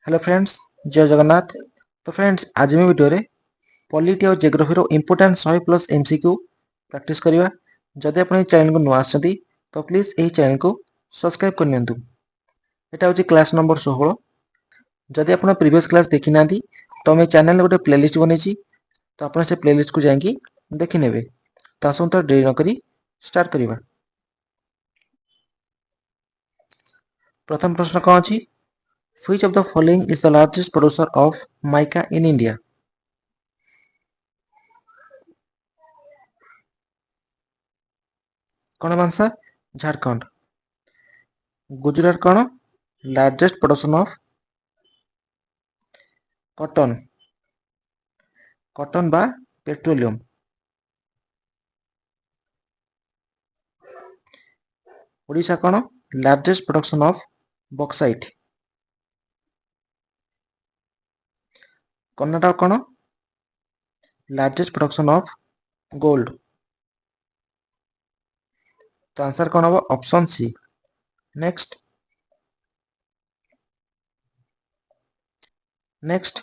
Hello friends, जय जगन्नाथ। तो friends, आज मैं वीडियो रे पॉलिटी और जियोग्राफी रो इंपोर्टेंट 100 प्लस एमसीक्यू प्रैक्टिस करिवा। जदि आपण ए चैनल को नुआ आछंती तो प्लीज ए चैनल को सब्सक्राइब कर नियंतु। एटा होची क्लास नंबर 16। जदि आपण प्रीवियस क्लास देखि नांती तो मैं चैनल रे गोटे प्लेलिस्ट बनेची, तो आपण से प्लेलिस्ट को जांकी देखि नेबे। तो आसंत देरी न करी स्टार्ट करिवा। प्रथम प्रश्न कोन अछि? Which of the following is the largest producer of mica in India? कौन आंसर? झारखंड। गुजरात कौन? Largest production of cotton, cotton बा पेट्रोलियम। ओडिशा कौन? Largest production of bauxite. Karnataka कौन? Largest production of gold. तो आंसर कौन हम? Option C. Next next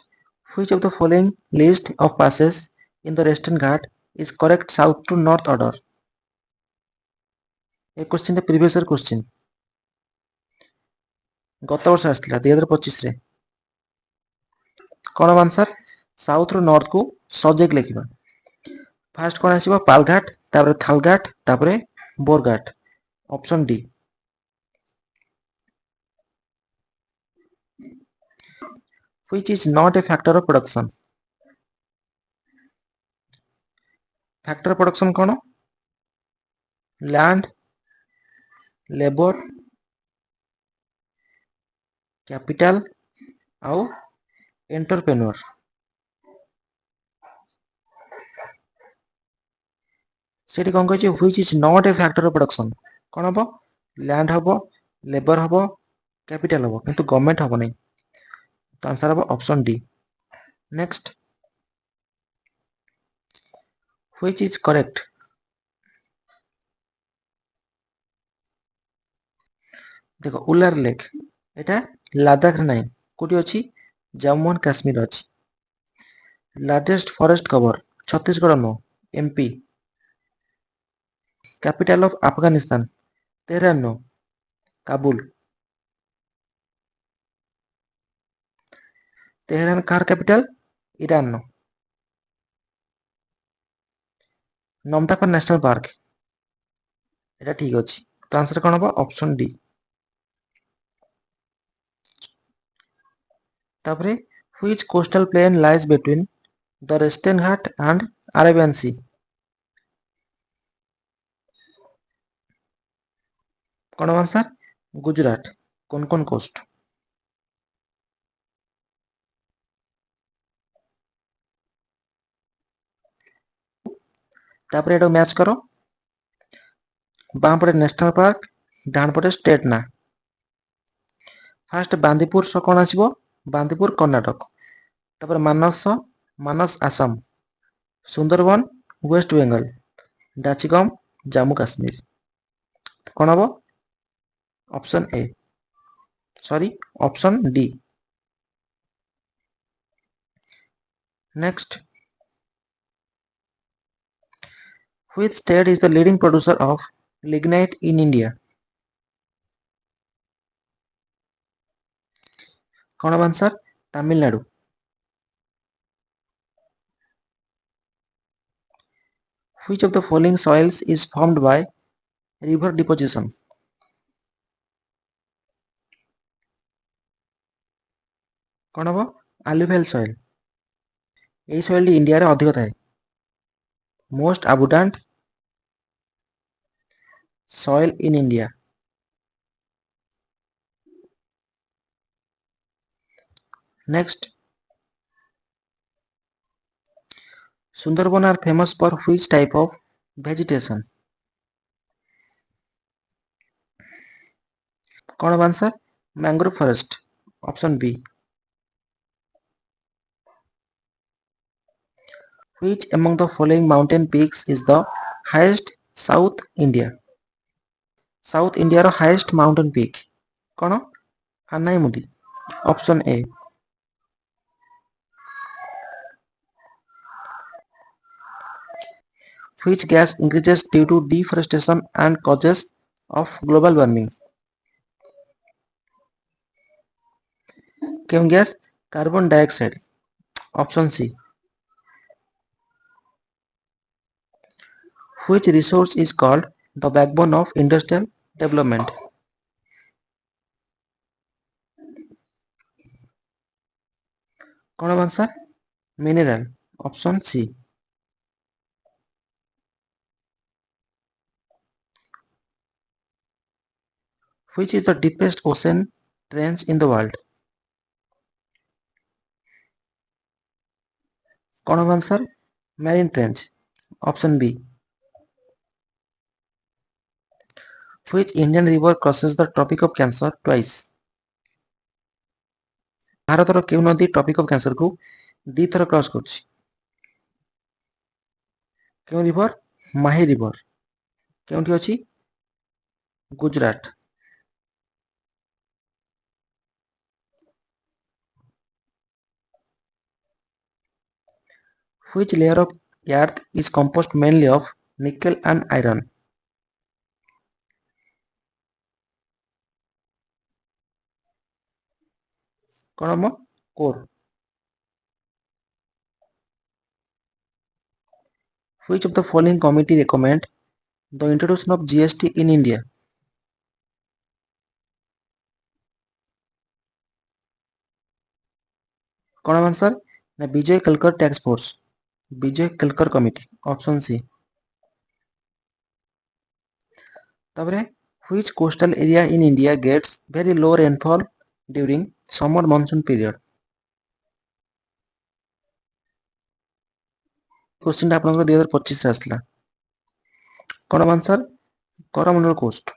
which of the following list of passes in the western ghat is correct south to north order? A question previous year question गत वर्ष आसला 2025 रे। कौन answer? South रु north को सजेक लिखिबा। फास्ट कौन आसीबो? पालघाट, तापर थालघाट, तापर Borghat. Option D. Which is not a factor of production? Factor of production कौन? लैंड, लेबर, कैपिटल आउ एंटरप्रेन्योर। सेठी कौन कहिछि? Which is not a factor of production. कौन हबो? लैंड हबो, लेबर हबो, कैपिटल हबो, किंतु गवर्नमेंट हबो नहीं। तो आंसर हबो option D. Next which is correct? देखो उलार लेक एटा लद्दाख रे नहीं, कोठी अछि? जम्मू एंड काश्मीर अछि। Largest forest cover Chhattisgarh no, MP. Capital of Afghanistan Tehran no, Kabul. Tehran कार capital? Iran no. Namdapha national park एटा ठीक अछि। तो आंसर कौन हबो? Option D. तापरे which coastal plain lies between the western ghat and Arabian sea? कौन आंसर? गुजरात। कोंकण कोस्ट। तापरे एटा मैच करो। बाम पटे नेशनल पार्क, डान पटे स्टेट ना। फास्ट बांदीपुर सो कौन आसीबो? बांदीपुर कर्नाटक। तापर मानस, मानस आसाम। सुंदरबन वेस्ट बेंगल। डाचिगम जम्मू काश्मीर। कौन हबो? Option A, sorry option D. Next which state is the leading producer of lignite in India? कौन answer? Tamil Nadu. Which of the following soils is formed by river deposition? कौन हम? alluvial soil। यही soil India रे अधिक थाए। Most abundant soil in India। Next Sundarban are famous for which type of vegetation? कौन answer? Mangrove forest. Option B. Which among the following mountain peaks is the highest South India? South India रो highest mountain peak कौन? Anaimudi. Option A. Which gas increases due to deforestation and causes of global warming? क्यों gas? Carbon dioxide. Option C. Which resource is called the backbone of industrial development? कौन answer? Mineral. Option C. Which is the deepest ocean trench in the world? कौन answer? Marine trench. Option B. Which Indian river crosses the Tropic of Cancer twice? ଭାରତର କେଉଁ ନଦୀ Tropic of Cancer କୁ ଦିଥର cross କରୁଛି? କେଉଁ river? Mahi river. କେଉଁଠି ଅଛି? Gujarat. Which layer of earth is composed mainly of nickel and iron? कौन हम? Core. Which of the following committee recommend the introduction of GST in India? कौन आंसर? ना Vijay Kelkar tax force. Vijay Kelkar committee. Option C. तबरे which coastal area in India gets very low rainfall during summer monsoon period? Question आपन 2025 आसला। कौन आंसर? Coromandel coast.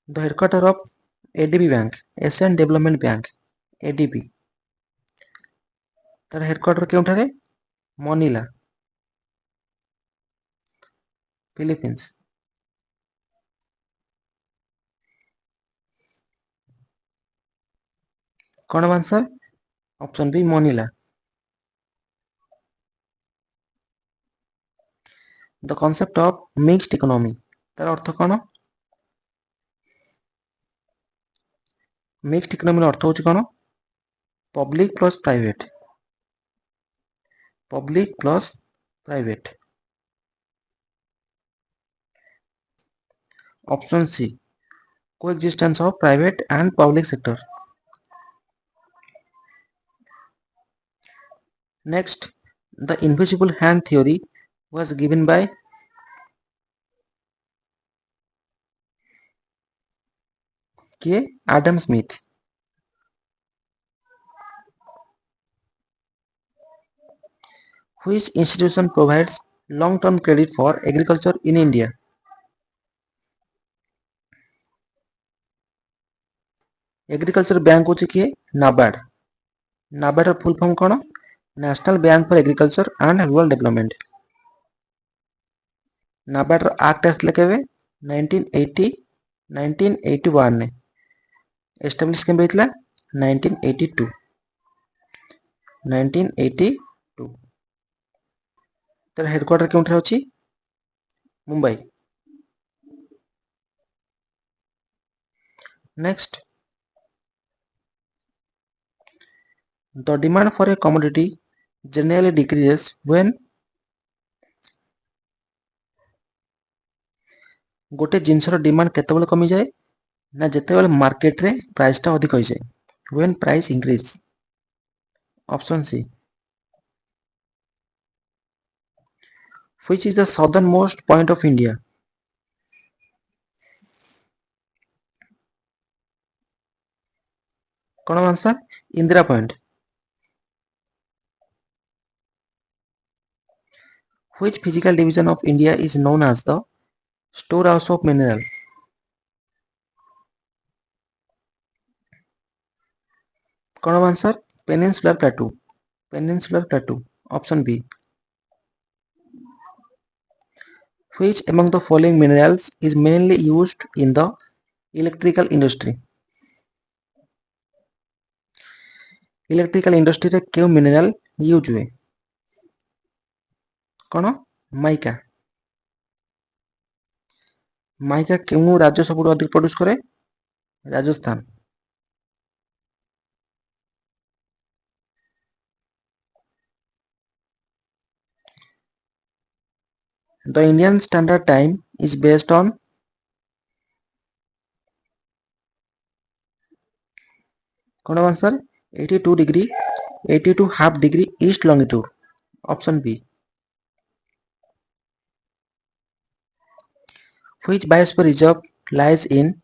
The headquarter of ADB Bank, Asian Development Bank, ADB, तार headquarter केउठारे? Manila, Philippines. कौन answer? Option B Manila. The concept of mixed economy तार अर्थ कौन? मिक्स्ड इकोनॉमी अर्थ होची कौन? Public plus private. Public plus private. Option C. Coexistence of private and public sector. Next, the invisible hand theory was given by के? Adam Smith. Which institution provides long-term credit for agriculture in India? Agriculture bank होची किए? नाबार्ड। नाबार्ड ର full form कौन? National bank for agriculture and rural development. NABARD ର act आसले केबे? 1981 ने। Establish केबे हेतला? 1982। 1982। तर हेडक्वार्टर केउठे अछि? Mumbai. Next, the demand for a commodity generally decreases when गोटे जिनसर डिमांड केतेबेले कमी जाए? ना जेतेबेले मार्केट रे प्राइस टा अधिक होई जाए। When price increase. Option C. Which is the southernmost point of India? कौन answer? Indira point. Which physical division of India is known as the storehouse of mineral? कौन answer? Peninsular plateau. Peninsular plateau. Option B. Which among the following minerals is mainly used in the electrical industry? Electrical industry रे क्यों mineral use हुए कौन mica mica क्यों राज्य सब अधिक produce करे Rajasthan the Indian standard time is based on कौन answer 82 degree 82 half degree east longitude option B which biosphere reserve lies in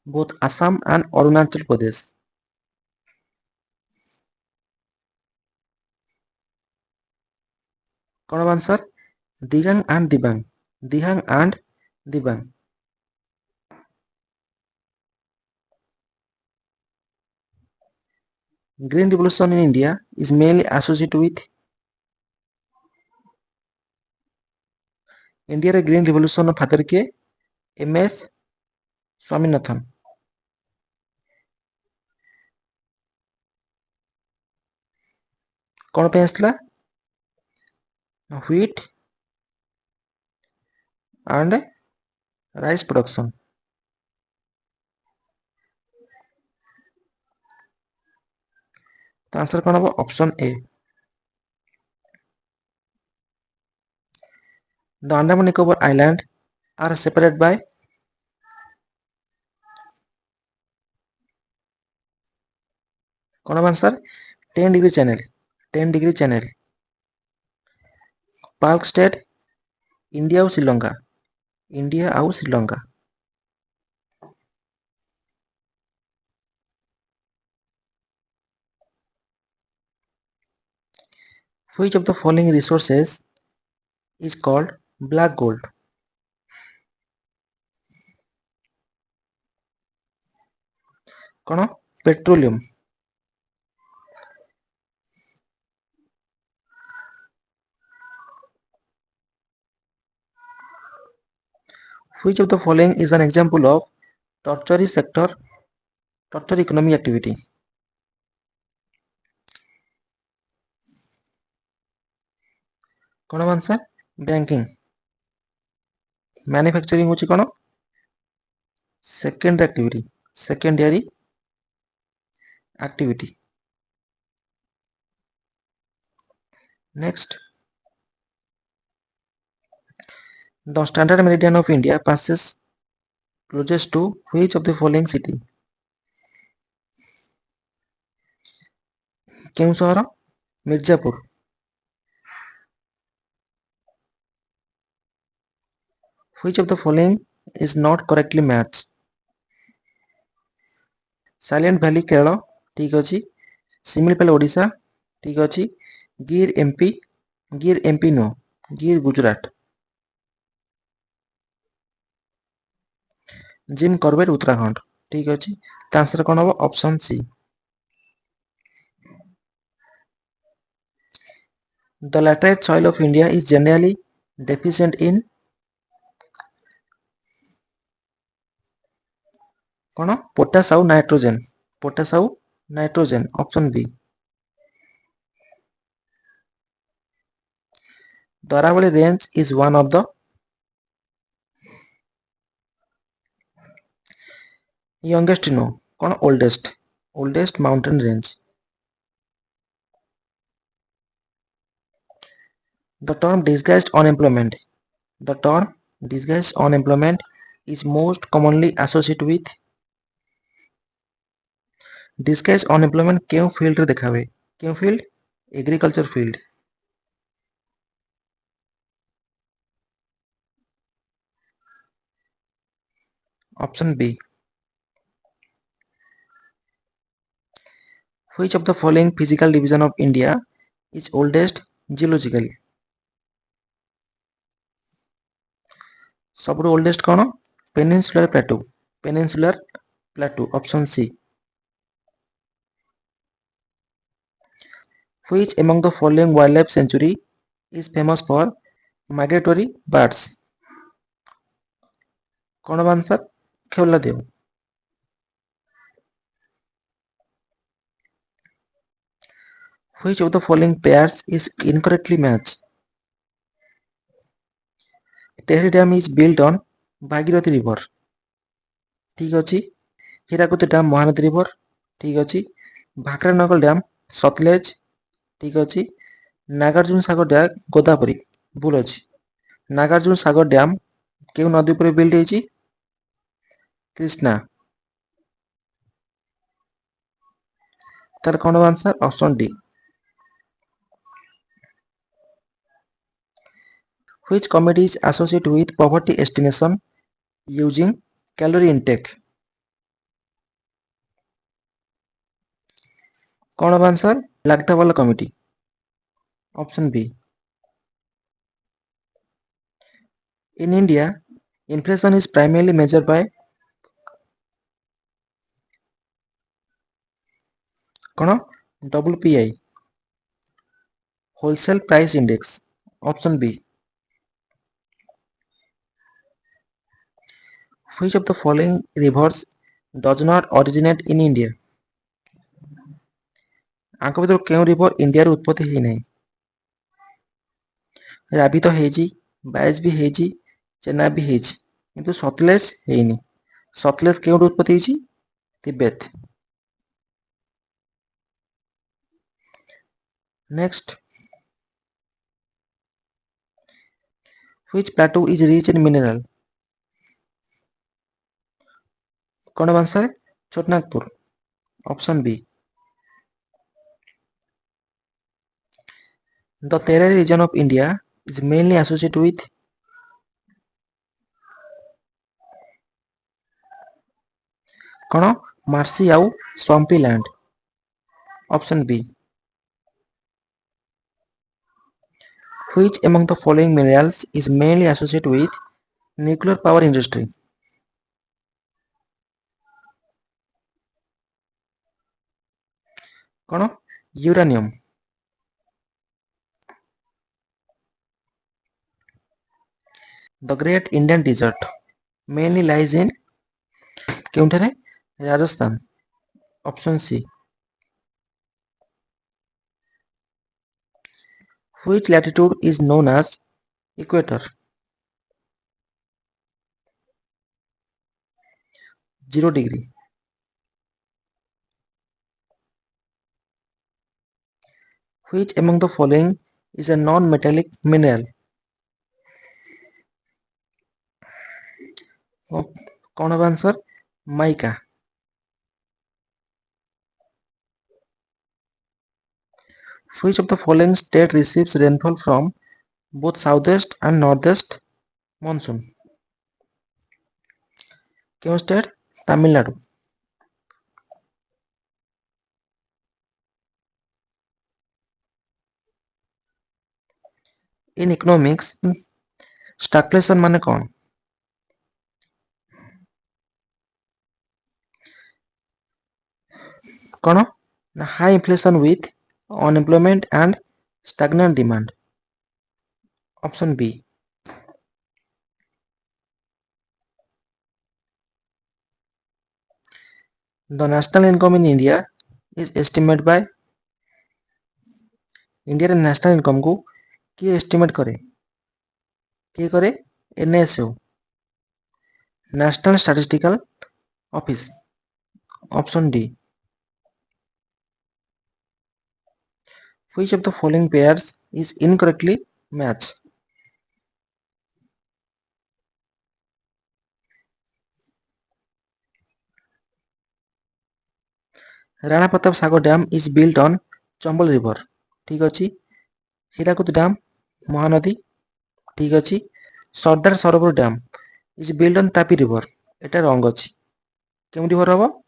both Assam and Arunachal Pradesh कौन answer Digang and Dibang Dihang and Dibang green revolution in India is mainly associated with India रे green revolution father के M S Swaminathan कौन पे आसला wheat and rice production तो answer कौन हम option A the Andaman Nicobar island are separate by कौन answer 10 degree channel 10 degree channel पार्क स्टेट इंडिया और श्रीलंका इंडिया और Sri Lanka which of the following resources is called black gold कौन petroleum which of the following is an example of tertiary sector tertiary economic activity कौन answer banking manufacturing होची कौन secondary activity secondary activity next the standard meridian of India passes closest to which of the following city केउं सहर Mirzapur which of the following is not correctly matched silent valley Kerala ठीक अच्छी सिमिलपल ओडिशा ठीक अच्छी गिर MP no गिर Gujarat Jim Corbett Uttarakhand ठीक अच्छी answer कौन हम option C the laterite soil of India is generally deficient in कौन पोटास आउ nitrogen option B The Aravalli Range is one of the youngest no कौन oldest mountain range the term disguised unemployment is most commonly associated with disguised unemployment क्यों field रे देखा हुए क्यों field agriculture field option B which of the following physical division of India is oldest geologically सबुठ oldest कौन peninsular plateau option C which among the following wildlife sanctuary is famous for migratory birds कौन answer खेवलादेव Which of the following pairs is incorrectly matched? Tehri Dam is built on Bhagirathi River. ठीक अच्छी. Hirakud Dam Mahanadi River. ठीक अच्छी. Bhakranagar Dam Satluj. ठीक अच्छी. Nagarjuna Sagar Dam Godavari. भूल अच्छी. Nagarjuna Sagar Dam केउ नदी पर बिल्ड ହେଇଛି? कृष्णा. तार कौन answer? Option D. Which comedy is associated with poverty estimation using calorie intake? कौन आंसर? लगता वाला committee. Option B. In India, inflation is primarily measured by कौन? WPI, wholesale price index. Option B. Which of the following rivers does not originate in India? आंक भीतर केउ river India रे उत्पत्ति हेई नै? रावी तो हेजी, बायस भी हेजी, चेनाब भी हेजी, किंतु सतलेज हेइनी. सतलेज केउ उत्पत्ति hazy? Tibet. Next, which plateau is rich in mineral? कौन answer? Chhotanagpur. Option B. The Terai region of India is mainly associated with कौन? Marshy आउ swampy land. Option B. Which among the following minerals is mainly associated with nuclear power industry? कौन? Uranium. The Great Indian Desert mainly lies in केउंठारे? Rajasthan. Option C. Which latitude is known as equator? 0 degree. Which among the following is a non-metallic mineral? कौन है answer? Mica. Which of the following state receives rainfall from both southwest and northwest monsoon? क्यों state? Tamil Nadu. In economics, stagflation माने कौन? कौन? High inflation with unemployment and stagnant demand. Option B. The national income in India is estimated by India national income को किए estimate करे? किए करे? NSO, National Statistical Office. Option D. Which of the following pairs is incorrectly matched? Rana Pratap Sagar Dam is built on Chambal River. ठीक अच्छी. Hirakud Dam Mahanadi. ठीक अच्छी. Sardar Sarovar Dam is built on Tapi River. एटा रंग अच्छी. केउं river हबो?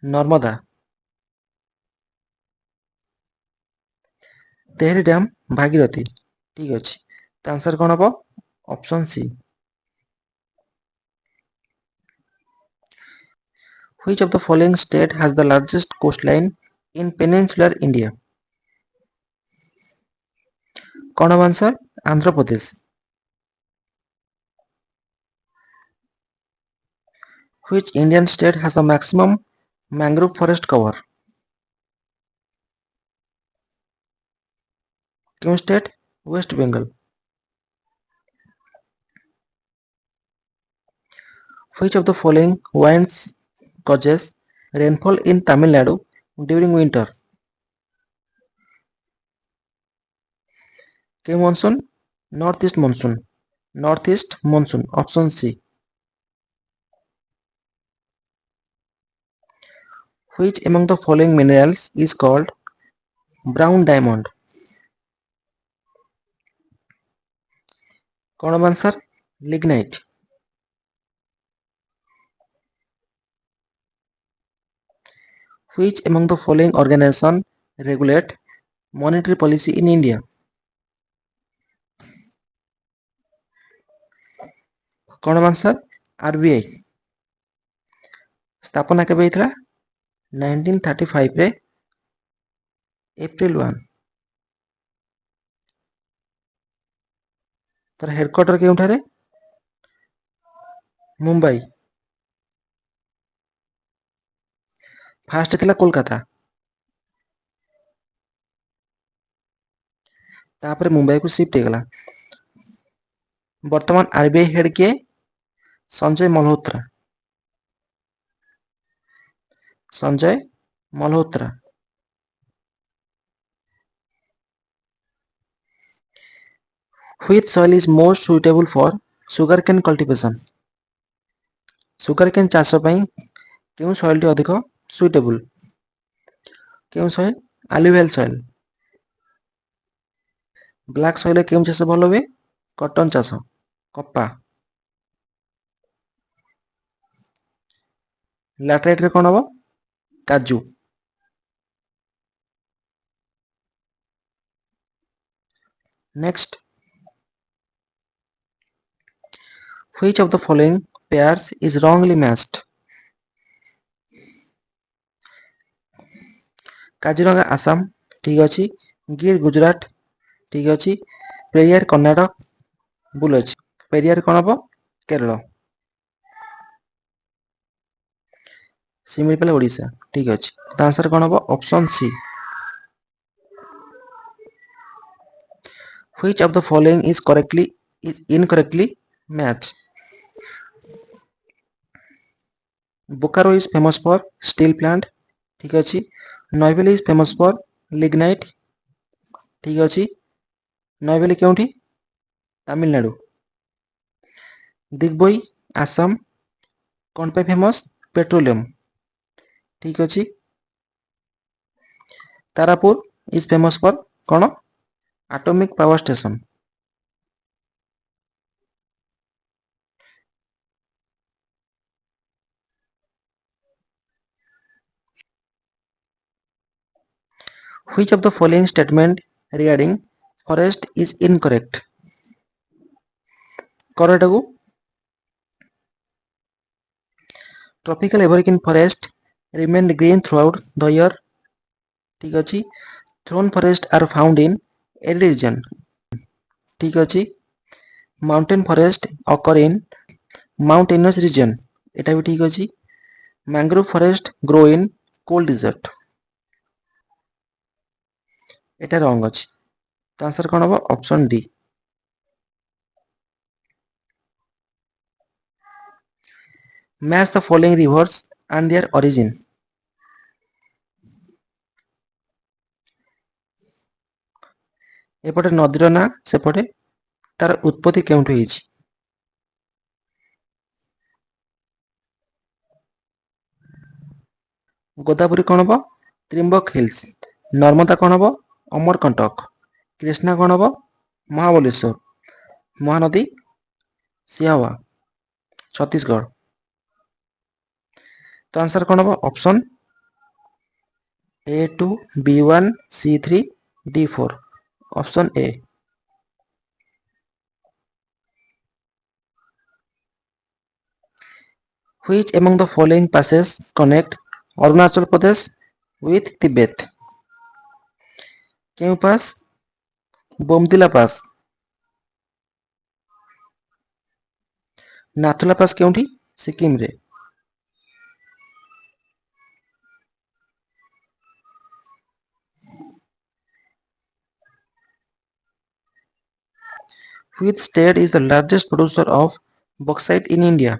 Narmada. Tehri dam Bhagirathi. ठीक अच्छी. तो आंसर कौन हबो? Option C. Which of the following state has the largest coastline in peninsular India? कौन answer? Andhra Pradesh. Which Indian state has the maximum mangrove forest cover? क्यों state? West Bengal. Which of the following winds causes rainfall in Tamil Nadu during winter? क्यों monsoon? Northeast monsoon। Northeast monsoon। Option C। Which among the following minerals is called brown diamond? कौन answer? Lignite. Which among the following organization regulate monetary policy in India? कौन answer? RBI. स्थापना केबे होइतला? 1935 रे April 1। तार headquarter केउठारे? Mumbai. Fast थिला कोलकाता, तापर मुंबई को shift हेगला। वर्तमान आरबीआई हेड के? Sanjay Malhotra. Sanjay Malhotra. Which soil is most suitable for sugarcane cultivation? sugarcane ଚାଷ ପାଇଁ କେଉଁ ସଏଲଟି ଅଧିକ ସୁଇଟେବୁଲ? କେଉଁ ସଏଲ? ଆଲୁଭିଆଲ ସଏଲ। ବ୍ଲାକ୍ ସଏଲରେ କେଉଁ ଚାଷ ଭଲ ହୁଏ? କଟନ ଚାଷ, କପା। ଲ୍ୟାଟରାଇଟରେ କଣ ହବ? କାଜୁ। Next, which of the following pairs is wrongly matched? Kaziranga Assam ठीक अच्छी, गिर गुजरात ठीक अच्छी, पेरियार कर्णाटक भूल अच्छी। पेरियार कौन हम? केरल। सिमिलपाल ओडिशा ठीक अच्छे। तो आंसर कौन हम? Option C. Which of the following is incorrectly matched? Bokaro is famous for steel plant ठीक अच्छी। नॉयवेली is famous for lignite ठीक अच्छी। नॉयवेली क्योंठी? तमिलनाडु। दिग्बोई आसाम कौन पे फेमस? पेट्रोलियम ठीक अच्छी। तारापुर इज फेमस फॉर कौन? Atomic power station. Which of the following statement regarding forest is incorrect? Correct को tropical evergreen forest remain green throughout the year ठीक अच्छी। Thorn forest are found in arid region ठीक अच्छी। Mountain forest occur in mountainous region एटा भी ठीक अच्छी। Mangrove forest grow in cold desert एटा रॉन्ग अच्छी। तो आंसर कौन हम? Option D. Match the following rivers and their origin. एपटे नदीर ना सेपटे तार उत्पत्ति केउठु होइछि? गोदावरी कौन हम? त्रिम्बक हिल्स। नर्मदा कौन हम? अमरकंटक। कृष्णा कौन हम? महाबलेश्वर। महानदी सियावा छत्तीसगढ़। तो आंसर कौन हम? Option A2 B1 C3 D4 option A. Which among the following passes connect Arunachal Pradesh with Tibet? क्यों पास? बोमतिला पास। नाथुला पास क्योंठी? सिक्किम रे। Which state is the largest producer of bauxite in India?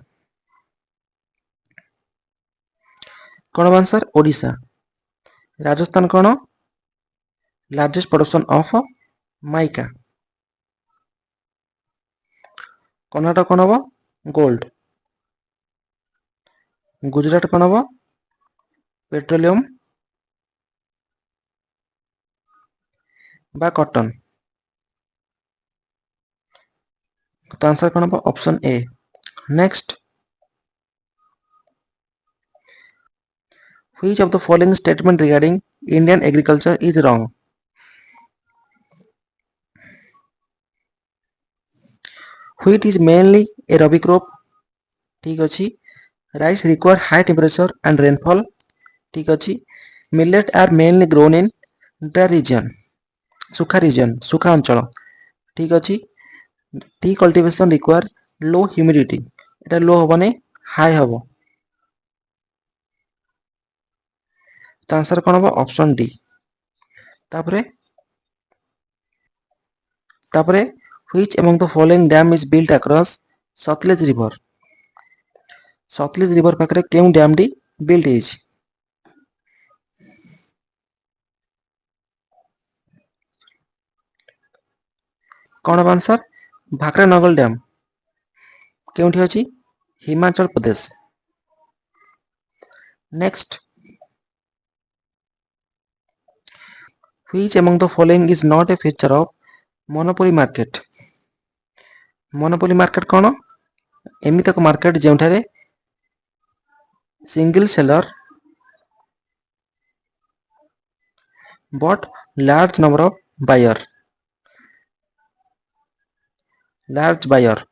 कौन आंसर ओडिशा। राजस्थान कौन largest production of mica. Karnataka कौन हम gold. Gujarat कौन हम petroleum बा cotton. तो आंसर कौन हम option A. Next, which of the following statement regarding Indian agriculture is wrong? Wheat is mainly a rabi crop, ठीक अच्छी। Rice require high temperature and rainfall, ठीक अच्छी। Millet are mainly grown in dry region, सुखा अंचल, ठीक अच्छी। Tea cultivation require low humidity, एटा लो हबने high हबो। तो आंसर कौन हम ऑप्शन डी। तापरे which among the following dam is built across Satluj river? Satluj river पाखरे केउं डैम डी बिल्ड हेछि? कौन हम आंसर भाखरा नगल डैम। केउंठी अछि? Himachal Pradesh. Next, which among the following is not a feature of monopoly market? Monopoly market कौन एमित एक मार्केट जेउठारे single seller but large number of buyer, large buyer.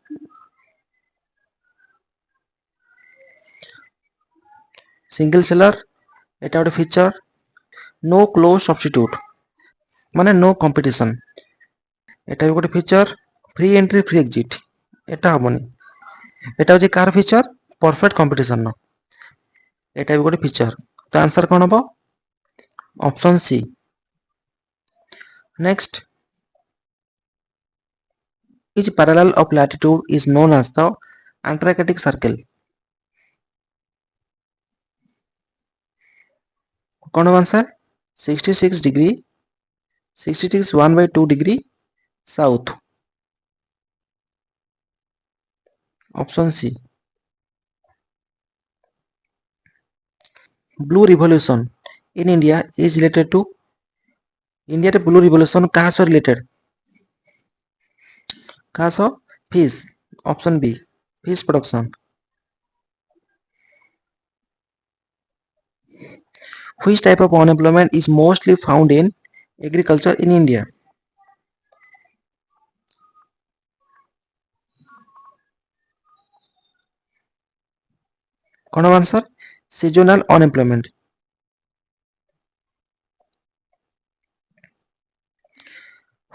Single seller एटा गोटे फीचर। नो क्लोज सब्स्टिट्यूट माने no competition, एटा भी गोटे feature. Free entry free exit एटा हमनी। एटा होची कार फीचर परफेक्ट कंपटीशन न, एटा भी गोटे फीचर। तो आंसर कौन हम option C. Next, which parallel of latitude is known as the Antarctic Circle? कौन हम answer 66 degree 66 1/2 degree south, option C. Blue revolution in India is related to India रे blue revolution कहा से related? कहा से? Fish, option B fish production. Which type of unemployment is mostly found in agriculture in India? कौन answer seasonal unemployment.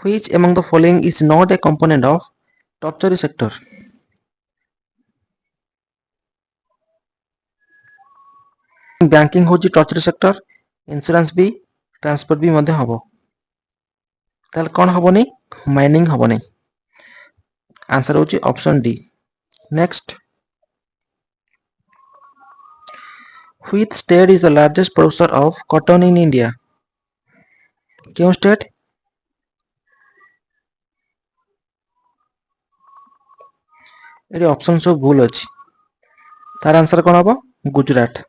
Which among the following is not a component of tertiary sector? Banking होची tertiary sector, insurance भी, transport भी मध्य हबो। ताल कौन हबोनी mining हबोनी। Answer होची option D. Next, which state is the largest producer of cotton in India? क्यों state? Eighty option सब भूल अछि। तार आंसर कौन हबो Gujarat.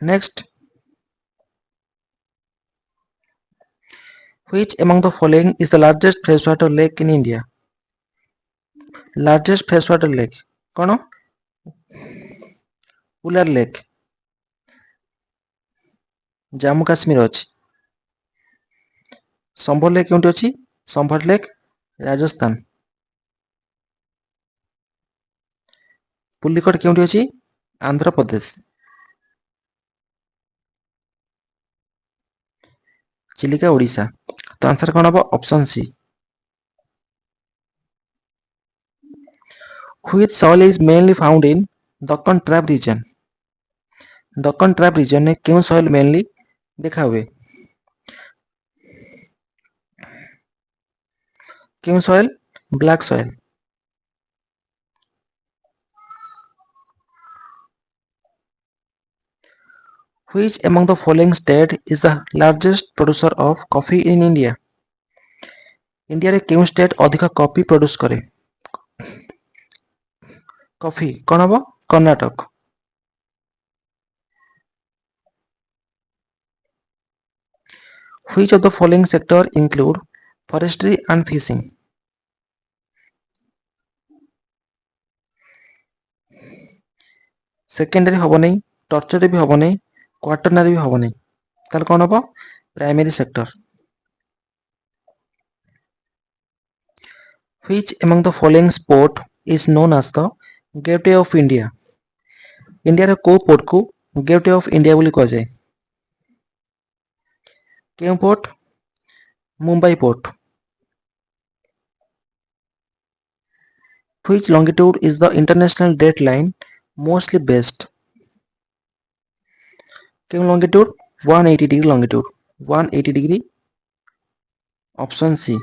Next, which among the following is the largest freshwater lake in India? Largest freshwater lake कौन? उलार lake, Jammu Kashmir अछि। संभर लेक क्योंटी अछि? संभर लेक राजस्थान। पुलिकट क्योंटी अछि? आंध्र प्रदेश। चिलिका ओडिशा। तो आंसर कौन हबो option C. Which soil is mainly found in Deccan Trap region? Deccan trap region में क्यों सॉइल मेनली देखा हुए? क्यों soil? Black soil. Which among the following state is the largest producer of coffee in India? India रे केउं state अधिक coffee produce करे? Coffee कौन हबो? Karnataka. Which of the following sector include forestry and fishing? Secondary हबो नहीं, tertiary भी हबो नहीं, क्वाटरनरी भी हबो नहीं, ताल कौन हबो? Primary sector. Which among the following sport is known as the Gateway of India? India रे को पोर्ट को गेटवे ऑफ इंडिया बोली कह जाए? केउं port? Mumbai port. Which longitude is the international date line mostly based? केउं longitude? 180 degree longitude, 180 degree, option C.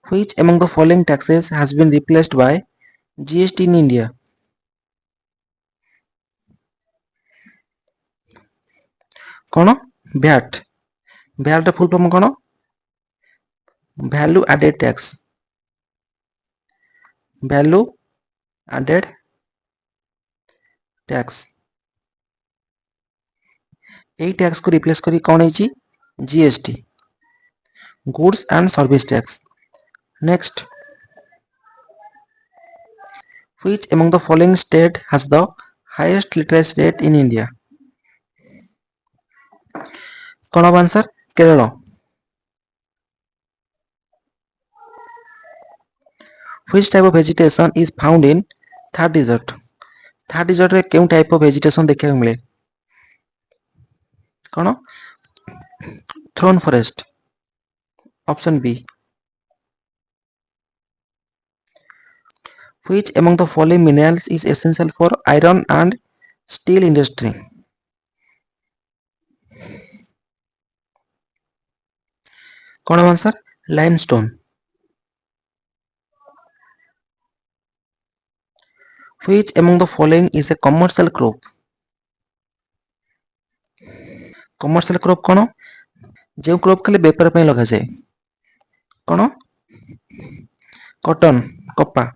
Which among the following taxes has been replaced by GST in India? कौन? VAT। VAT full form कौन? Value added tax. Value added tax. एई tax को replace करी कौन है? GST, goods and service tax. Next, which among the following state has the highest literacy rate in India? कौन अब answer? Kerala. Which type of vegetation is found in Thar desert? Thar desert रे केउं type of vegetation देखा मिले? कौन? Thorn forest, option B. Which among the following minerals is essential for iron and steel industry? कौन answer? Limestone. Which among the following is a commercial crop? Commercial crop कौन? जो crop खाली बेपार पे लगा जाए। कौन? Cotton, कपा।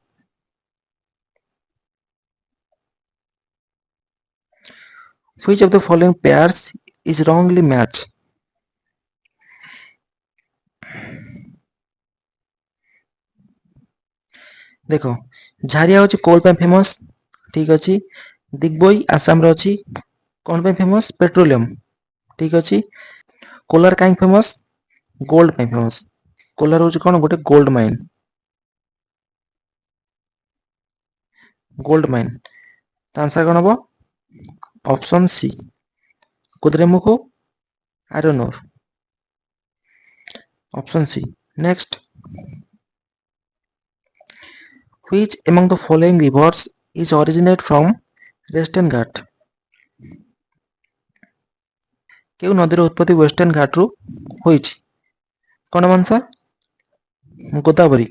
Which of the following pairs is wrongly matched? देखो, झारिया होची कोल पे फेमस, ठीक अछि। दिग्बोई आसाम रो अछि, कोन पे फेमस? पेट्रोलियम, ठीक अछि। कोलार काई फेमस? गोल्ड पे फेमस। कोलार होची कोन? गोटे gold mine, gold mine. Answer कोन हबो? Option C, Kudremukh iron ore, option C. Next, which among the following rivers is originate from Western Ghat? केउ नदीर उत्पत्ति वेस्टर्न घाट रु होइछि? कोन answer? Godavari.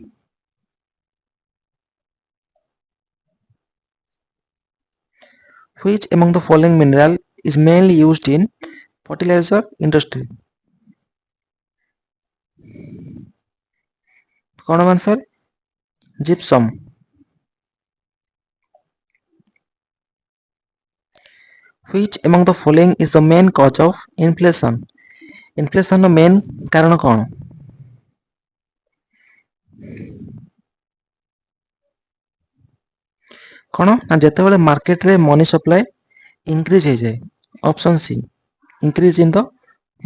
Which among the following mineral is mainly used in fertilizer industry? कौन answer? Gypsum. Which among the following is the main cause of inflation? Inflation नो main कारण कौन? कौन ना जेते बेले मार्केट रे मनी सप्लाई इंक्रीज हो जाए, option C, increase in the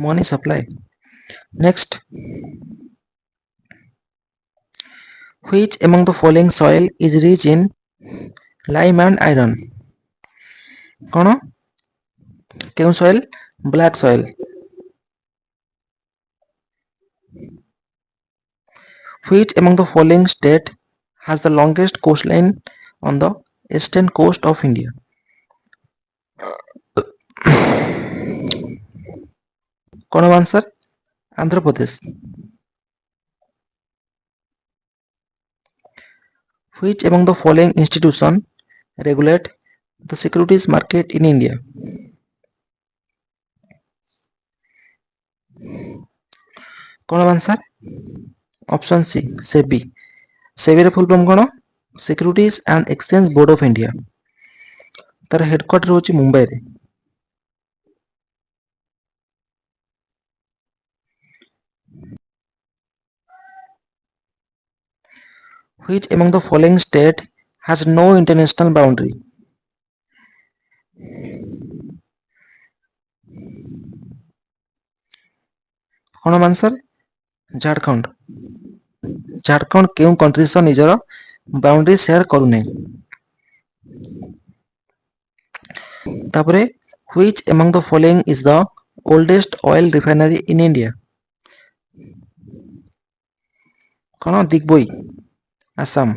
money supply. Next, which among the following soil is rich in lime and iron? कौन? क्यों soil? Black soil। Which among the following state has the longest coastline on the eastern coast of India? कौन answer? Andhra Pradesh. Which among the following institution regulate the securities market in India? कौन answer? Option C SEBI. SEBI ର full form कौन? Securities and exchange board of India. तार headquarter होची मुंबई रे। Which among the following state has no international boundary? कौन answer? Jharkhand. Jharkhand केउ country सह निजर बाउंड्री शेयर करू नै। तापरे which among the following is the oldest oil refinery in India? कौन? Digboi, Assam.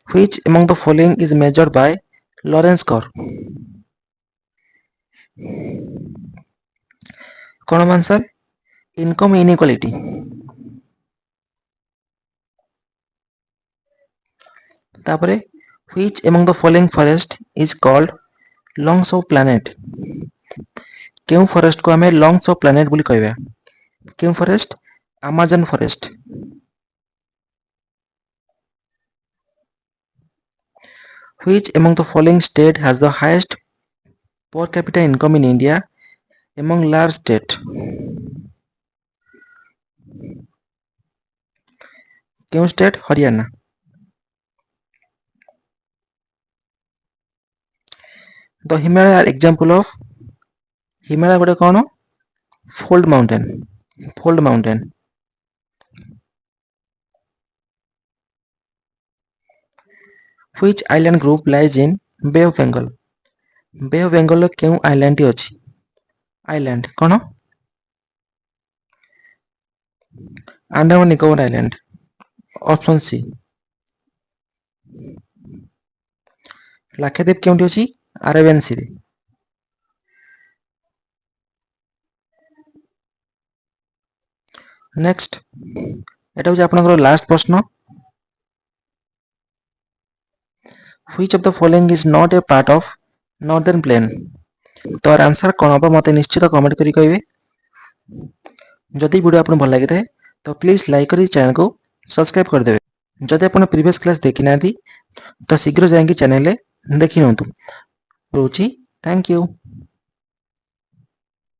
Which among the following is measured by Lorentz curve? कौन answer? Income inequality. तापरे which among the following forest is called lungs of planet? केउ forest को हमें lungs of planet बोली कहबा? केउ forest? Amazon forest. Which among the following state has the highest per capita income in India among large state? केउ state? Haryana. The Himalaya are example of Himalaya गोटे कौन? Fold mountain. Fold mountain. Which island group lies in Bay of Bengal? Bay of Bengal केउ island टी अछि? Island कौन? Andaman Nicobar island. Option C. Lakshadweep केउठी अछि? Arabian सी रे। नेक्स्ट एटा होछि आपनकर लास्ट प्रश्न। Which of the following is not a part of northern plain? तो आंसर कौन हम मते निश्चित कमेंट करी कहबे। जदि वीडियो आपन भल लागिते तो प्लीज लाइक करी चैनल को सब्सक्राइब कर देबे। जदि आपन प्रीवियस क्लास देखि नाथि तो शीघ्र जाइंकी चैनल ले देखि नंतु। रोची थैंक यू।